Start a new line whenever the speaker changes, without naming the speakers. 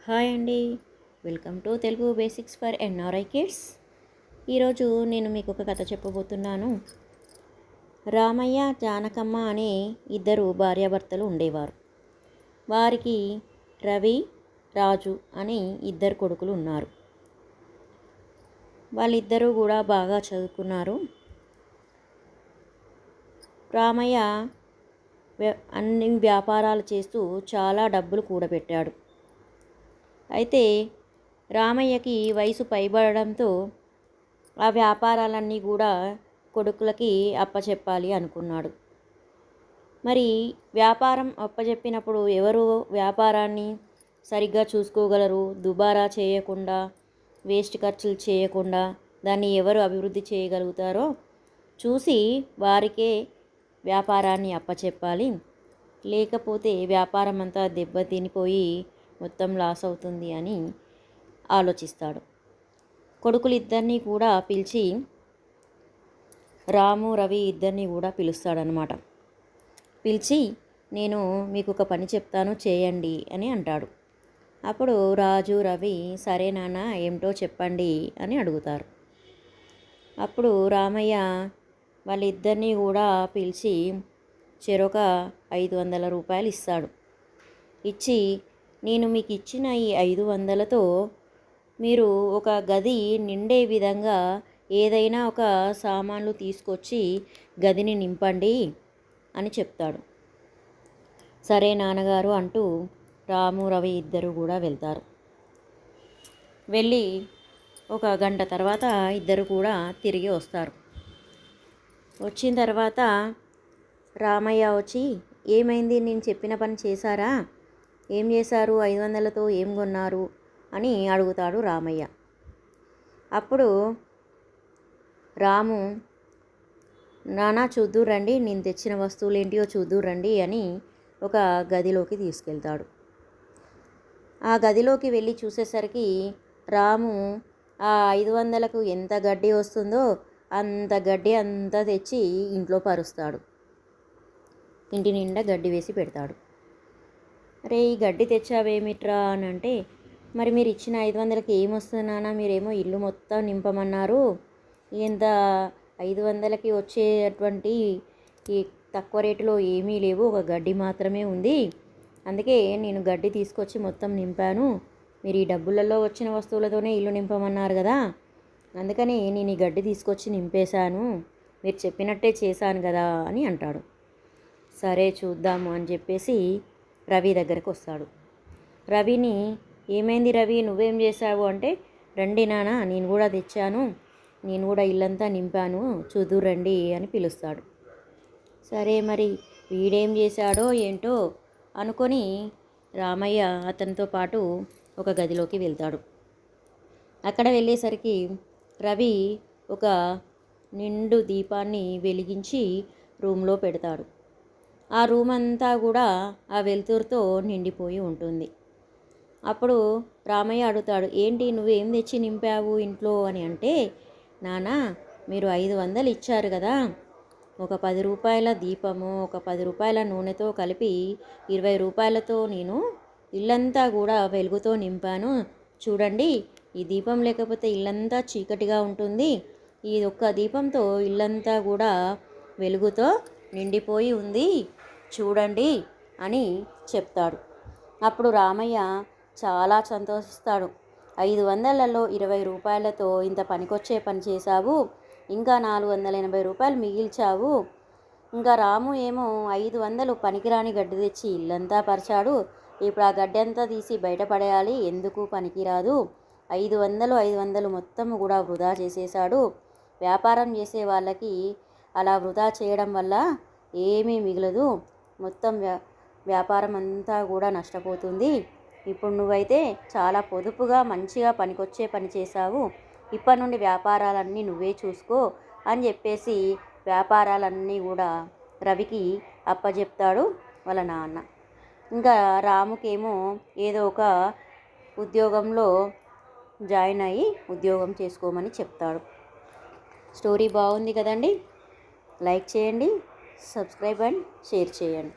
Hi అండి, welcome to Telugu basics for NRI kids. ఈరోజు నేను మీకు ఒక కథ చెప్పబోతున్నాను. రామయ్య జానకమ్మ అనే ఇద్దరు భార్యాభర్తలు ఉండేవారు. వారికి రవి, రాజు అనే ఇద్దరు కొడుకులు ఉన్నారు. వాళ్ళిద్దరూ కూడా బాగా చదువుకున్నారు. రామయ్య అన్ని వ్యాపారాలు చేస్తూ చాలా డబ్బులు కూడబెట్టాడు. అయితే రామయ్యకి వయసు పైబడడంతో ఆ వ్యాపారాలన్నీ కూడా కొడుకులకి అప్పచెప్పాలి అనుకున్నాడు. మరి వ్యాపారం అప్పచెప్పినప్పుడు ఎవరు వ్యాపారాన్ని సరిగ్గా చూసుకోగలరు? దుబారా చేయకుండా, వేస్ట్ ఖర్చులు చేయకుండా దాన్ని ఎవరు అభివృద్ధి చేయగలుగుతారో చూసి వారికే వ్యాపారాన్ని అప్పచెప్పాలి. లేకపోతే వ్యాపారం అంతా దెబ్బతినిపోయి మొత్తం లాస్ అవుతుంది అని ఆలోచిస్తాడు. కొడుకులిద్దరినీ కూడా పిలిచి రాము, రవి ఇద్దరిని కూడా పిలుస్తాడనమాట. పిలిచి నేను మీకు ఒక పని చెప్తాను, చేయండి అని అంటాడు. అప్పుడు రాజు, రవి సరే నాన్న ఏమిటో చెప్పండి అని అడుగుతారు. అప్పుడు రామయ్య వాళ్ళిద్దరినీ కూడా పిలిచి చెరొక 500 రూపాయలు ఇస్తాడు. ఇచ్చి నేను మీకు ఇచ్చిన ఈ 500తో మీరు ఒక గది నిండే విధంగా ఏదైనా ఒక సామాన్లు తీసుకొచ్చి గదిని నింపండి అని చెప్తాడు. సరే నాన్నగారు అంటూ రాము, రవి ఇద్దరు కూడా వెళ్తారు. వెళ్ళి ఒక గంట తర్వాత ఇద్దరు కూడా తిరిగి వస్తారు. వచ్చిన తర్వాత రామయ్య వచ్చి ఏమైంది, నేను చెప్పిన పని చేశారా? ఏం చేశారు? 500తో ఏం కొన్నారు అని అడుగుతాడు రామయ్య. అప్పుడు రాము నానా చూద్దురండి, నేను తెచ్చిన వస్తువులు ఏంటియో చూద్దురండి అని ఒక గదిలోకి తీసుకెళ్తాడు. ఆ గదిలోకి వెళ్ళి చూసేసరికి రాము ఆ 500కు ఎంత గడ్డి వస్తుందో అంత గడ్డి అంతా తెచ్చి ఇంట్లో పరుస్తాడు. ఇంటి నిండా గడ్డి వేసి పెడతాడు. అరే ఈ గడ్డి తెచ్చావేమిట్రా అని అంటే, మరి మీరు ఇచ్చిన 500కి ఏమొస్తుంది నాన్న, మీరేమో ఇల్లు మొత్తం నింపమన్నారు, ఇంత 500కి వచ్చేటువంటి ఈ తక్కువ రేటులో ఏమీ లేవు, ఒక గడ్డి మాత్రమే ఉంది, అందుకే నేను గడ్డి తీసుకొచ్చి మొత్తం నింపాను, మీరు ఈ డబ్బులలో వచ్చిన వస్తువులతోనే ఇల్లు నింపమన్నారు కదా, అందుకని నేను ఈ గడ్డి తీసుకొచ్చి నింపేశాను, మీరు చెప్పినట్టే చేశాను కదా అని అంటాడు. సరే చూద్దాము అని చెప్పేసి రవి దగ్గరకు వస్తాడు. రవిని ఏమైంది రవి, నువ్వేం చేశావు అంటే, రండి నాన్న నేను కూడా తెచ్చాను, నేను కూడా ఇల్లంతా నింపాను, చూదు రండి అని పిలుస్తాడు. సరే మరి వీడేం చేశాడో ఏంటో అనుకొని రామయ్య అతనితో పాటు ఒక గదిలోకి వెళ్తాడు. అక్కడ వెళ్ళేసరికి రవి ఒక నిండు దీపాన్ని వెలిగించి రూమ్లో పెడతాడు. ఆ రూమ్ అంతా కూడా ఆ వెలుతురుతో నిండిపోయి ఉంటుంది. అప్పుడు రామయ్య అడుగుతాడు, ఏంటి నువ్వేం తెచ్చి నింపావు ఇంట్లో అని అంటే, నానా మీరు 500 ఇచ్చారు కదా, ఒక 10 రూపాయల దీపము, ఒక 10 రూపాయల నూనెతో కలిపి 20 రూపాయలతో నేను ఇల్లంతా కూడా వెలుగుతో నింపాను, చూడండి ఈ దీపం లేకపోతే ఇల్లంతా చీకటిగా ఉంటుంది, ఈ ఒక్క దీపంతో ఇల్లంతా కూడా వెలుగుతో నిండిపోయి ఉంది, చూడండి అని చెప్తాడు. అప్పుడు రామయ్య చాలా సంతోషిస్తాడు. 500లలో 20 రూపాయలతో ఇంత పనికొచ్చే పని చేశావు, ఇంకా 480 రూపాయలు మిగిల్చావు, ఇంకా రాము ఏమో 500 పనికిరాని గడ్డి తెచ్చి ఇల్లంతా పరిచాడు, ఇప్పుడు ఆ గడ్డి అంతా తీసి బయటపడేయాలి, ఎందుకు పనికిరాదు, 500 మొత్తం కూడా వృధా చేసేశాడు, వ్యాపారం చేసే వాళ్ళకి అలా వృధా చేయడం వల్ల ఏమీ మిగలదు, మొత్తం వ్యాపారం అంతా కూడా నష్టపోతుంది, ఇప్పుడు నువ్వైతే చాలా పొదుపుగా మంచిగా పనికొచ్చే పని చేశావు, ఇప్పటి నుండి వ్యాపారాలన్నీ నువ్వే చూసుకో అని చెప్పేసి వ్యాపారాలన్నీ కూడా రవికి అప్పచెప్తాడు వాళ్ళ నాన్న. ఇంకా రాముకేమో ఏదో ఒక ఉద్యోగంలో జాయిన్ అయ్యి ఉద్యోగం చేసుకోమని చెప్తాడు. స్టోరీ బాగుంది కదండి, లైక్ చేయండి, సబ్స్క్రైబ్ అండ్ షేర్ చేయండి.